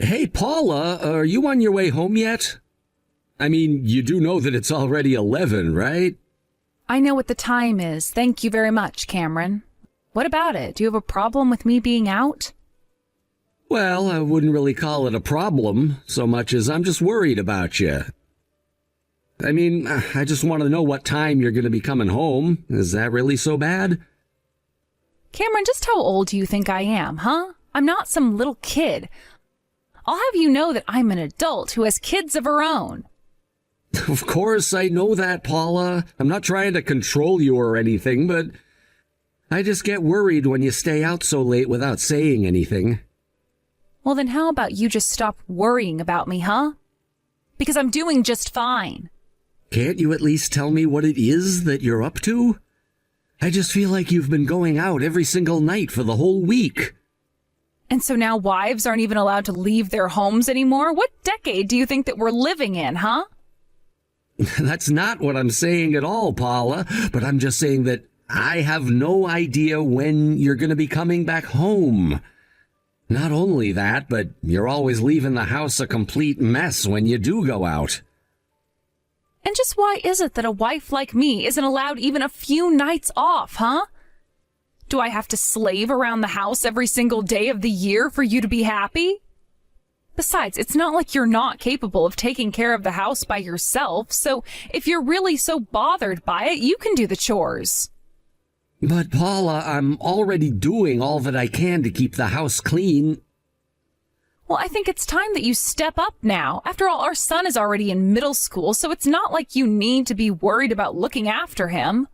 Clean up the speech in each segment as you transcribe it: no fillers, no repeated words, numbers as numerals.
Hey, Paula, are you on your way home yet? I mean, you do know that it's already 11, right? I know what the time is. Thank you very much, Cameron. What about it? Do you have a problem with me being out? Well, I wouldn't really call it a problem so much as I'm just worried about you. I mean, I just want to know what time you're going to be coming home. Is that really so bad? Cameron, just how old do you think I am, huh? I'm not some little kid. I'll have you know that I'm an adult who has kids of her own. Of course, I know that, Paula. I'm not trying to control you or anything, but I just get worried when you stay out so late without saying anything. Well, then how about you just stop worrying about me, huh? Because I'm doing just fine. Can't you at least tell me what it is that you're up to? I just feel like you've been going out every single night for the whole week. And so now wives aren't even allowed to leave their homes anymore? What decade do you think that we're living in, huh? That's not what I'm saying at all, Paula, but I'm just saying that I have no idea when you're going to be coming back home. Not only that, but you're always leaving the house a complete mess when you do go out. And just why is it that a wife like me isn't allowed even a few nights off, huh? Do I have to slave around the house every single day of the year for you to be happy? Besides, it's not like you're not capable of taking care of the house by yourself, so if you're really so bothered by it, you can do the chores. But Paula, I'm already doing all that I can to keep the house clean. Well, I think it's time that you step up now. After all, our son is already in middle school, so it's not like you need to be worried about looking after him.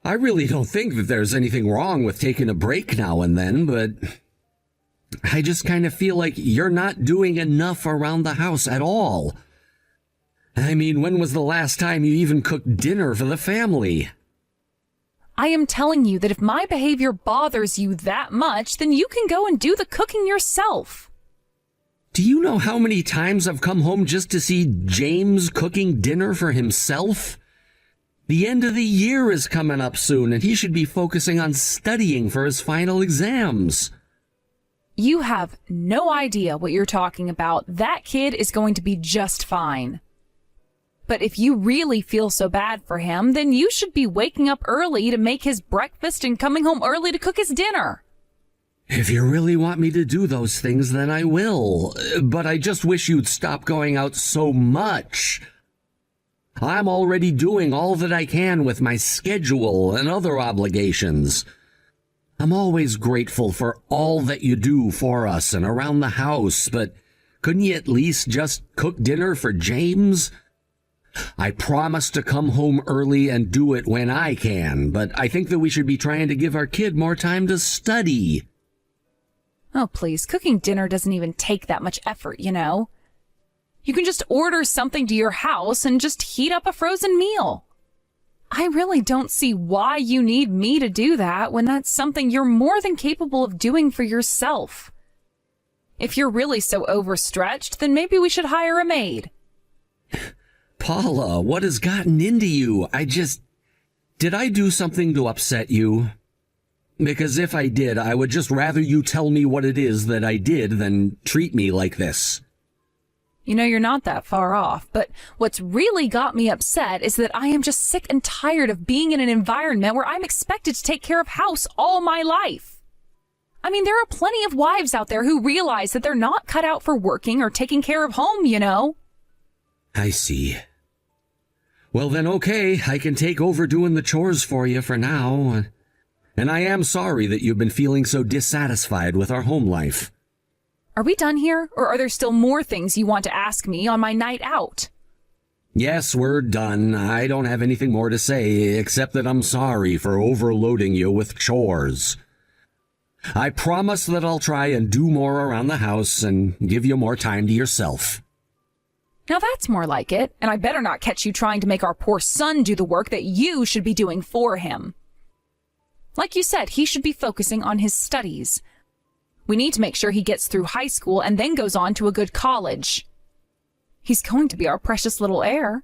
I really don't think that there's anything wrong with taking a break now and then, but I just kind of feel like you're not doing enough around the house at all. I mean, when was the last time you even cooked dinner for the family? I am telling you that if my behavior bothers you that much, then you can go and do the cooking yourself. Do you know how many times I've come home just to see James cooking dinner for himself? The end of the year is coming up soon, and he should be focusing on studying for his final exams. You have no idea what you're talking about. That kid is going to be just fine. But if you really feel so bad for him, then you should be waking up early to make his breakfast and coming home early to cook his dinner. If you really want me to do those things, then I will. But I just wish you'd stop going out so much. I'm already doing all that I can with my schedule and other obligations. I'm always grateful for all that you do for us and around the house, but couldn't you at least just cook dinner for James? I promise to come home early and do it when I can, but I think that we should be trying to give our kid more time to study. Oh, please, cooking dinner doesn't even take that much effort, you know. You can just order something to your house and just heat up a frozen meal. I really don't see why you need me to do that when that's something you're more than capable of doing for yourself. If you're really so overstretched, then maybe we should hire a maid. Paula, what has gotten into you? Did I do something to upset you? Because if I did, I would just rather you tell me what it is that I did than treat me like this. You know, you're not that far off, but what's really got me upset is that I am just sick and tired of being in an environment where I'm expected to take care of house all my life. I mean, there are plenty of wives out there who realize that they're not cut out for working or taking care of home, you know. I see. Well then, okay, I can take over doing the chores for you for now. And I am sorry that you've been feeling so dissatisfied with our home life. Are we done here, or are there still more things you want to ask me on my night out? Yes, we're done. I don't have anything more to say, except that I'm sorry for overloading you with chores. I promise that I'll try and do more around the house and give you more time to yourself. Now that's more like it, and I better not catch you trying to make our poor son do the work that you should be doing for him. Like you said, he should be focusing on his studies. We need to make sure he gets through high school and then goes on to a good college. He's going to be our precious little heir.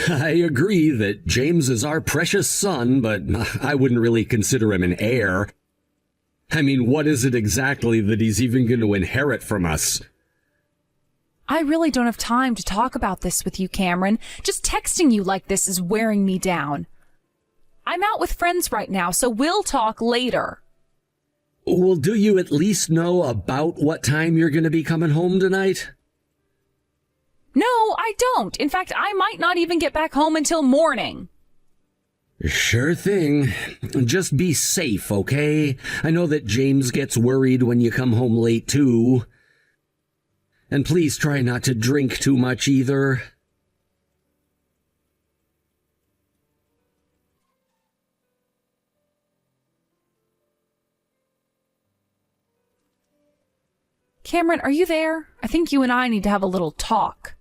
I agree that James is our precious son, but I wouldn't really consider him an heir. I mean, what is it exactly that he's even going to inherit from us? I really don't have time to talk about this with you, Cameron. Just texting you like this is wearing me down. I'm out with friends right now, so we'll talk later. Well, do you at least know about what time you're going to be coming home tonight? No, I don't. In fact, I might not even get back home until morning. Sure thing. Just be safe, okay? I know that James gets worried when you come home late, too. And please try not to drink too much either. Cameron, are you there? I think you and I need to have a little talk.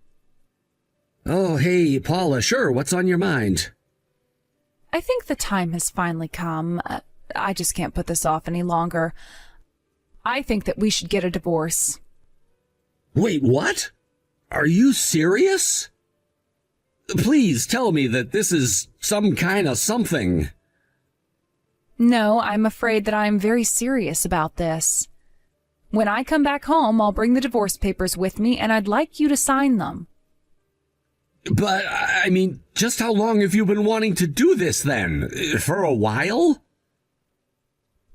Oh, hey, Paula, sure, what's on your mind? I think the time has finally come. I just can't put this off any longer. I think that we should get a divorce. Wait, what? Are you serious? Please tell me that this is some kind of something. No, I'm afraid that I'm very serious about this. When I come back home, I'll bring the divorce papers with me, and I'd like you to sign them. But, I mean, just how long have you been wanting to do this then? For a while?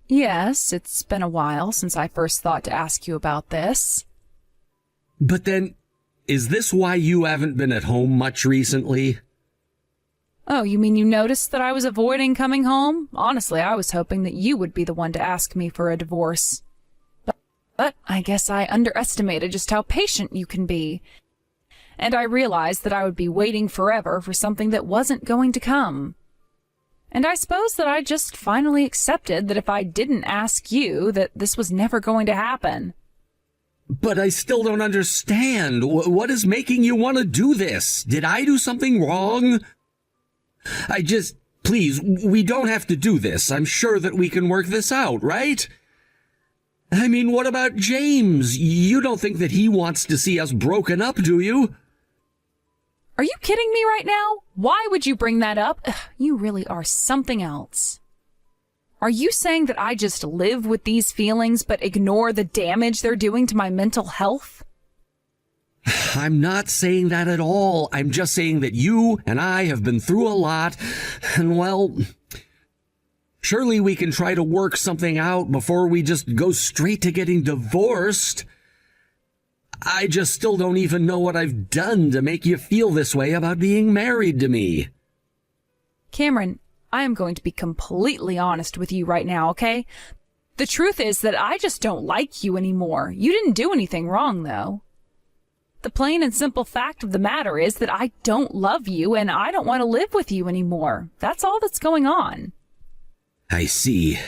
Yes, it's been a while since I first thought to ask you about this. But then, is this why you haven't been at home much recently? Oh, you mean you noticed that I was avoiding coming home? Honestly, I was hoping that you would be the one to ask me for a divorce. But I guess I underestimated just how patient you can be. And I realized that I would be waiting forever for something that wasn't going to come. And I suppose that I just finally accepted that if I didn't ask you, that this was never going to happen. But I still don't understand. What is making you want to do this? Did I do something wrong? Please, we don't have to do this. I'm sure that we can work this out, right? I mean, what about James? You don't think that he wants to see us broken up, do you? Are you kidding me right now? Why would you bring that up? Ugh, you really are something else. Are you saying that I just live with these feelings but ignore the damage they're doing to my mental health? I'm not saying that at all. I'm just saying that you and I have been through a lot, and well, surely we can try to work something out before we just go straight to getting divorced. I just still don't even know what I've done to make you feel this way about being married to me. Cameron, I am going to be completely honest with you right now, okay? The truth is that I just don't like you anymore. You didn't do anything wrong, though. The plain and simple fact of the matter is that I don't love you and I don't want to live with you anymore. That's all that's going on. I see.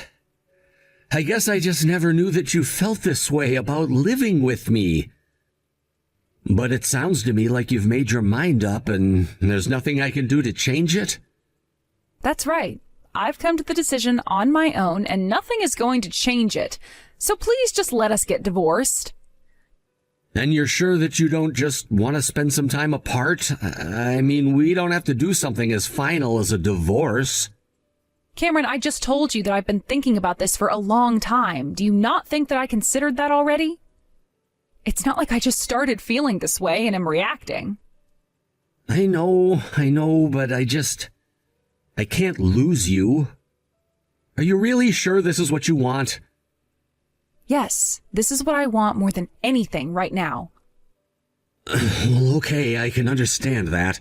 I guess I just never knew that you felt this way about living with me. But it sounds to me like you've made your mind up and there's nothing I can do to change it. That's right. I've come to the decision on my own and nothing is going to change it. So please just let us get divorced. And you're sure that you don't just want to spend some time apart? I mean, we don't have to do something as final as a divorce. Cameron, I just told you that I've been thinking about this for a long time. Do you not think that I considered that already? It's not like I just started feeling this way and am reacting. I know, but I can't lose you. Are you really sure this is what you want? Yes, this is what I want more than anything right now. Well, okay, I can understand that.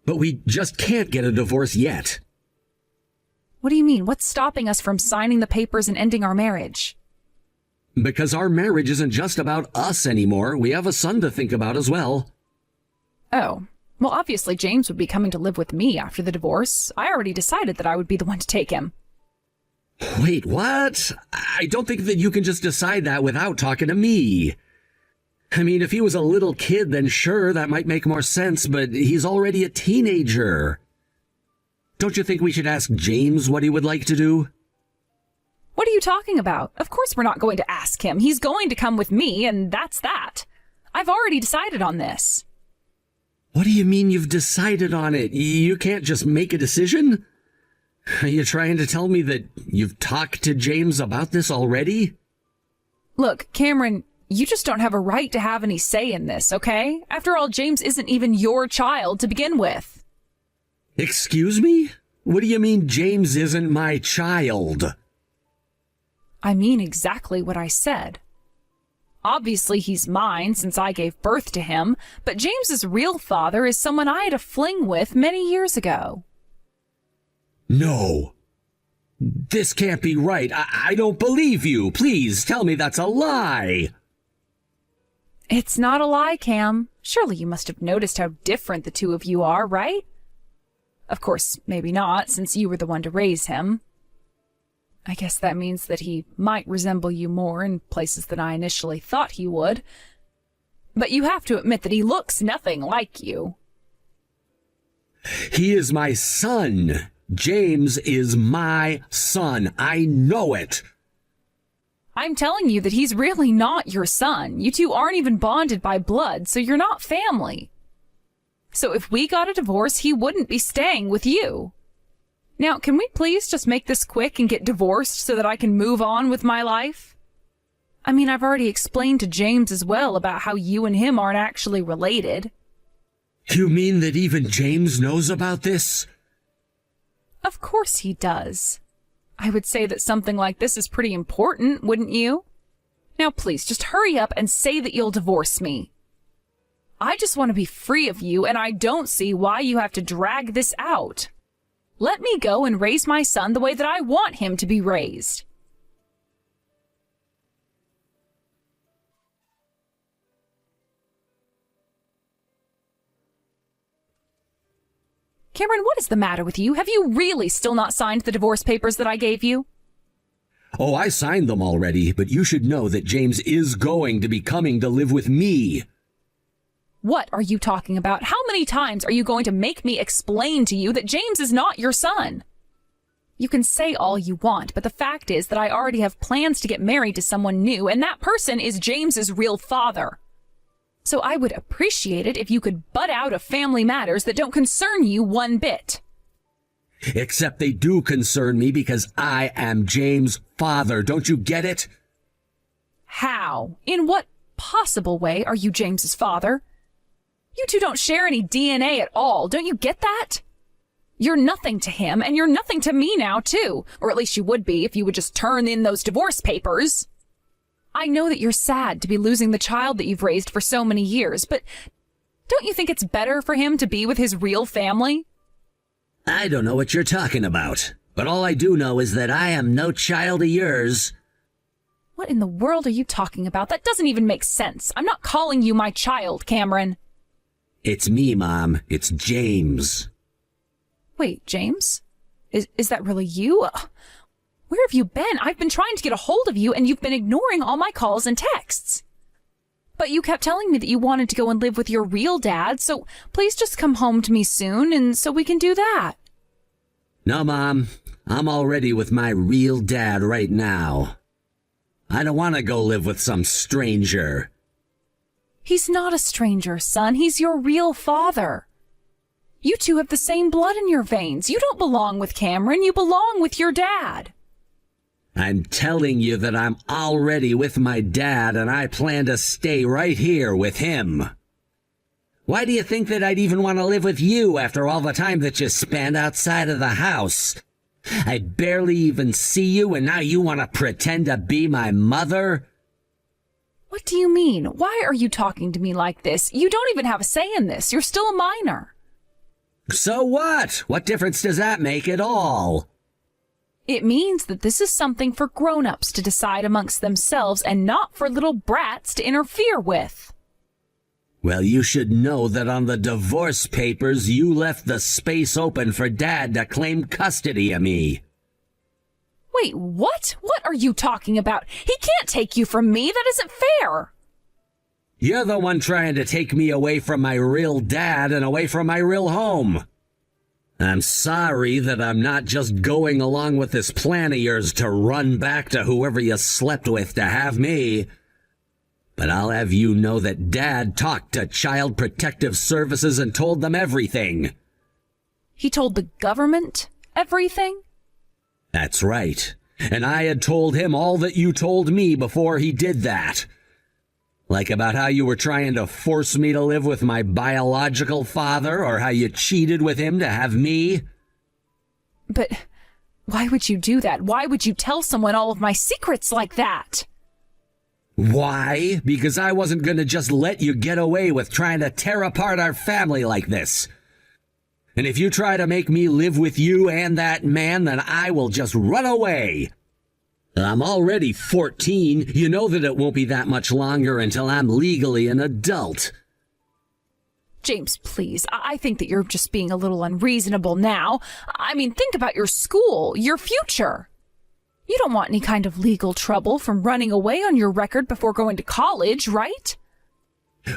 But we just can't get a divorce yet. What do you mean? What's stopping us from signing the papers and ending our marriage? Because our marriage isn't just about us anymore. We have a son to think about as well. Oh, well, obviously James would be coming to live with me after the divorce. I already decided that I would be the one to take him. Wait, what? I don't think that you can just decide that without talking to me. I mean, if he was a little kid, then sure, that might make more sense, but he's already a teenager. Don't you think we should ask James what he would like to do? What are you talking about? Of course we're not going to ask him. He's going to come with me, and that's that. I've already decided on this. What do you mean you've decided on it? You can't just make a decision? Are you trying to tell me that you've talked to James about this already? Look, Cameron, you just don't have a right to have any say in this, okay? After all, James isn't even your child to begin with. Excuse me? What do you mean James isn't my child? I mean exactly what I said. Obviously, he's mine since I gave birth to him, but James's real father is someone I had a fling with many years ago. No. This can't be right. I don't believe you. Please tell me that's a lie. It's not a lie, Cam. Surely you must have noticed how different the two of you are, right? Of course, maybe not, since you were the one to raise him. I guess that means that he might resemble you more in places than I initially thought he would. But you have to admit that he looks nothing like you. He is my son. James is my son. I know it. I'm telling you that he's really not your son. You two aren't even bonded by blood, so you're not family. So if we got a divorce, he wouldn't be staying with you. Now, can we please just make this quick and get divorced so that I can move on with my life? I mean, I've already explained to James as well about how you and him aren't actually related. You mean that even James knows about this? Of course he does. I would say that something like this is pretty important, wouldn't you? Now please, just hurry up and say that you'll divorce me. I just want to be free of you, and I don't see why you have to drag this out. Let me go and raise my son the way that I want him to be raised. Cameron, what is the matter with you? Have you really still not signed the divorce papers that I gave you? Oh, I signed them already, but you should know that James is going to be coming to live with me. What are you talking about? How many times are you going to make me explain to you that James is not your son? You can say all you want, but the fact is that I already have plans to get married to someone new, and that person is James's real father. So I would appreciate it if you could butt out of family matters that don't concern you one bit. Except they do concern me because I am James' father. Don't you get it? How? In what possible way are you James's father? You two don't share any DNA at all. Don't you get that? You're nothing to him, and you're nothing to me now, too. Or at least you would be if you would just turn in those divorce papers. I know that you're sad to be losing the child that you've raised for so many years, but don't you think it's better for him to be with his real family? I don't know what you're talking about, but all I do know is that I am no child of yours. What in the world are you talking about? That doesn't even make sense. I'm not calling you my child, Cameron. It's me, Mom. It's James. Wait, James? Is that really you? Where have you been? I've been trying to get a hold of you, and you've been ignoring all my calls and texts. But you kept telling me that you wanted to go and live with your real dad, so please just come home to me soon, and so we can do that. No, Mom. I'm already with my real dad right now. I don't want to go live with some stranger. He's not a stranger, son. He's your real father. You two have the same blood in your veins. You don't belong with Cameron. You belong with your dad. I'm telling you that I'm already with my dad, and I plan to stay right here with him. Why do you think that I'd even want to live with you after all the time that you spend outside of the house? I barely even see you, and now you want to pretend to be my mother? What do you mean? Why are you talking to me like this? You don't even have a say in this. You're still a minor. So what? What difference does that make at all? It means that this is something for grown-ups to decide amongst themselves and not for little brats to interfere with. Well, you should know that on the divorce papers, you left the space open for Dad to claim custody of me. Wait, what? What are you talking about? He can't take you from me. That isn't fair. You're the one trying to take me away from my real dad and away from my real home. I'm sorry that I'm not just going along with this plan of yours to run back to whoever you slept with to have me. But I'll have you know that Dad talked to Child Protective Services and told them everything. He told the government everything? That's right. And I had told him all that you told me before he did that. Like about how you were trying to force me to live with my biological father, or how you cheated with him to have me. But why would you do that? Why would you tell someone all of my secrets like that? Why? Because I wasn't gonna just let you get away with trying to tear apart our family like this. And if you try to make me live with you and that man, then I will just run away. I'm already 14. You know that it won't be that much longer until I'm legally an adult. James, please. I think that you're just being a little unreasonable now. I mean, think about your school, your future. You don't want any kind of legal trouble from running away on your record before going to college, right?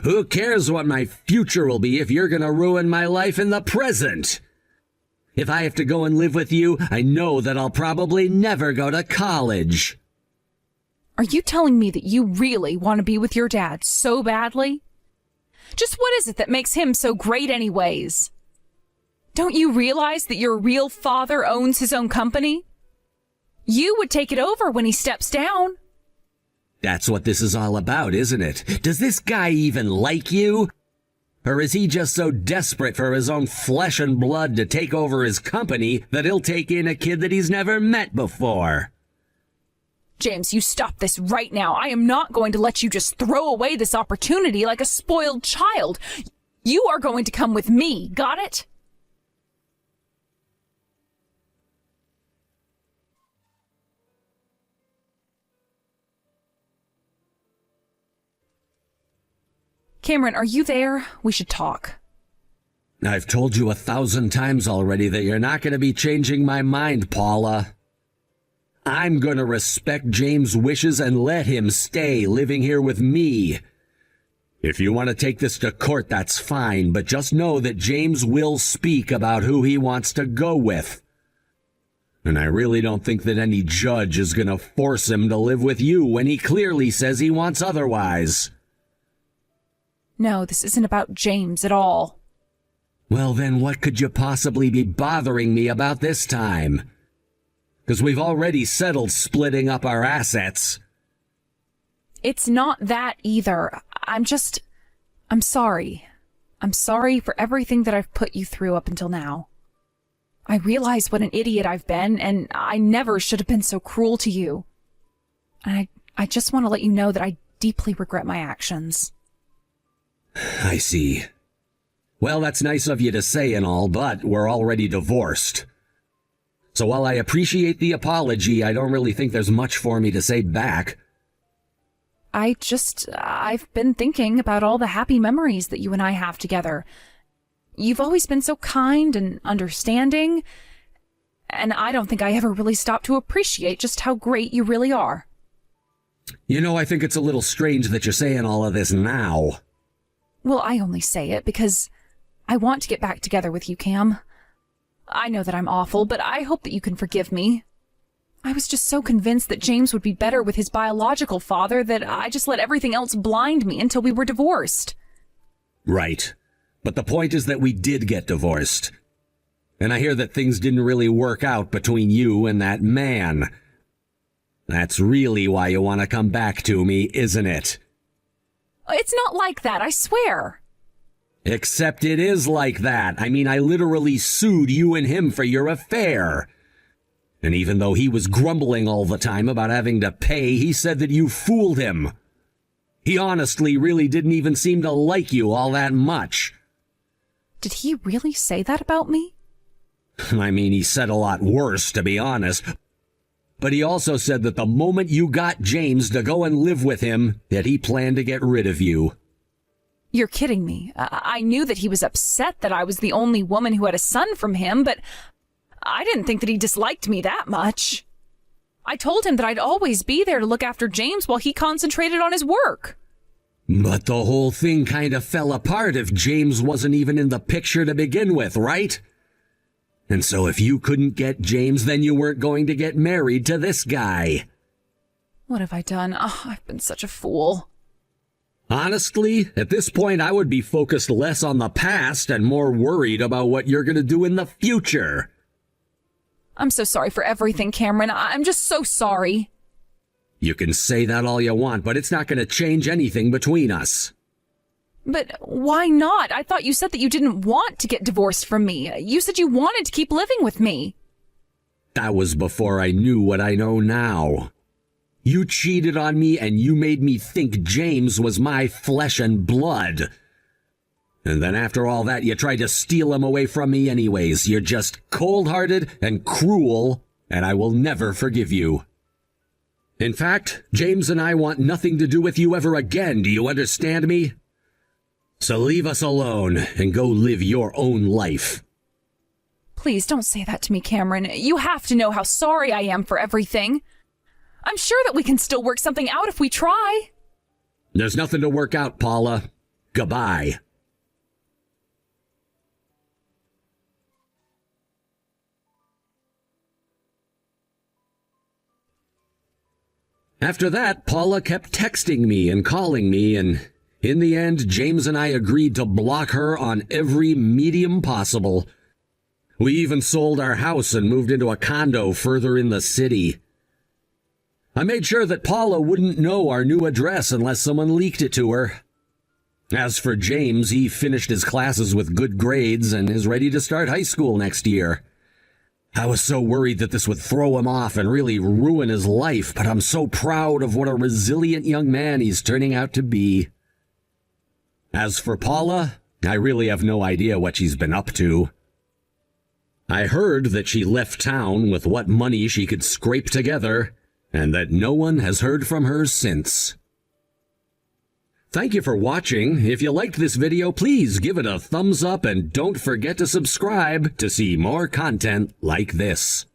Who cares what my future will be if you're gonna ruin my life in the present? If I have to go and live with you, I know that I'll probably never go to college. Are you telling me that you really want to be with your dad so badly? Just what is it that makes him so great anyways? Don't you realize that your real father owns his own company? You would take it over when he steps down. That's what this is all about, isn't it? Does this guy even like you? Or is he just so desperate for his own flesh and blood to take over his company that he'll take in a kid that he's never met before? James, you stop this right now. I am not going to let you just throw away this opportunity like a spoiled child. You are going to come with me, got it? Cameron, are you there? We should talk. I've told you 1,000 times already that you're not going to be changing my mind, Paula. I'm going to respect James' wishes and let him stay living here with me. If you want to take this to court, that's fine, but just know that James will speak about who he wants to go with. And I really don't think that any judge is going to force him to live with you when he clearly says he wants otherwise. No, this isn't about James at all. Well, then what could you possibly be bothering me about this time? Because we've already settled splitting up our assets. It's not that either. I'm sorry. I'm sorry for everything that I've put you through up until now. I realize what an idiot I've been, and I never should have been so cruel to you. And I just want to let you know that I deeply regret my actions. I see. Well, that's nice of you to say and all, but we're already divorced. So while I appreciate the apology, I don't really think there's much for me to say back. I've been thinking about all the happy memories that you and I have together. You've always been so kind and understanding, and I don't think I ever really stopped to appreciate just how great you really are. You know, I think it's a little strange that you're saying all of this now. Well, I only say it because I want to get back together with you, Cam. I know that I'm awful, but I hope that you can forgive me. I was just so convinced that James would be better with his biological father that I just let everything else blind me until we were divorced. Right. But the point is that we did get divorced. And I hear that things didn't really work out between you and that man. That's really why you want to come back to me, isn't it? It's not like that, I swear. Except it is like that. I mean, I literally sued you and him for your affair. And even though he was grumbling all the time about having to pay, he said that you fooled him. He honestly really didn't even seem to like you all that much. Did he really say that about me? I mean, he said a lot worse, to be honest. But he also said that the moment you got James to go and live with him, that he planned to get rid of you. You're kidding me. I knew that he was upset that I was the only woman who had a son from him, but I didn't think that he disliked me that much. I told him that I'd always be there to look after James while he concentrated on his work. But the whole thing kind of fell apart if James wasn't even in the picture to begin with, right? And so if you couldn't get James, then you weren't going to get married to this guy. What have I done? Oh, I've been such a fool. Honestly, at this point, I would be focused less on the past and more worried about what you're going to do in the future. I'm so sorry for everything, Cameron. I'm just so sorry. You can say that all you want, but it's not going to change anything between us. But why not? I thought you said that you didn't want to get divorced from me. You said you wanted to keep living with me. That was before I knew what I know now. You cheated on me and you made me think James was my flesh and blood. And then after all that, you tried to steal him away from me anyways. You're just cold-hearted and cruel, and I will never forgive you. In fact, James and I want nothing to do with you ever again, do you understand me? So leave us alone and go live your own life. Please don't say that to me, Cameron. You have to know how sorry I am for everything. I'm sure that we can still work something out if we try. There's nothing to work out, Paula. Goodbye. After that, Paula kept texting me and calling me, and in the end, James and I agreed to block her on every medium possible. We even sold our house and moved into a condo further in the city. I made sure that Paula wouldn't know our new address unless someone leaked it to her. As for James, he finished his classes with good grades and is ready to start high school next year. I was so worried that this would throw him off and really ruin his life, but I'm so proud of what a resilient young man he's turning out to be. As for Paula, I really have no idea what she's been up to. I heard that she left town with what money she could scrape together, and that no one has heard from her since. Thank you for watching. If you liked this video, please give it a thumbs up and don't forget to subscribe to see more content like this.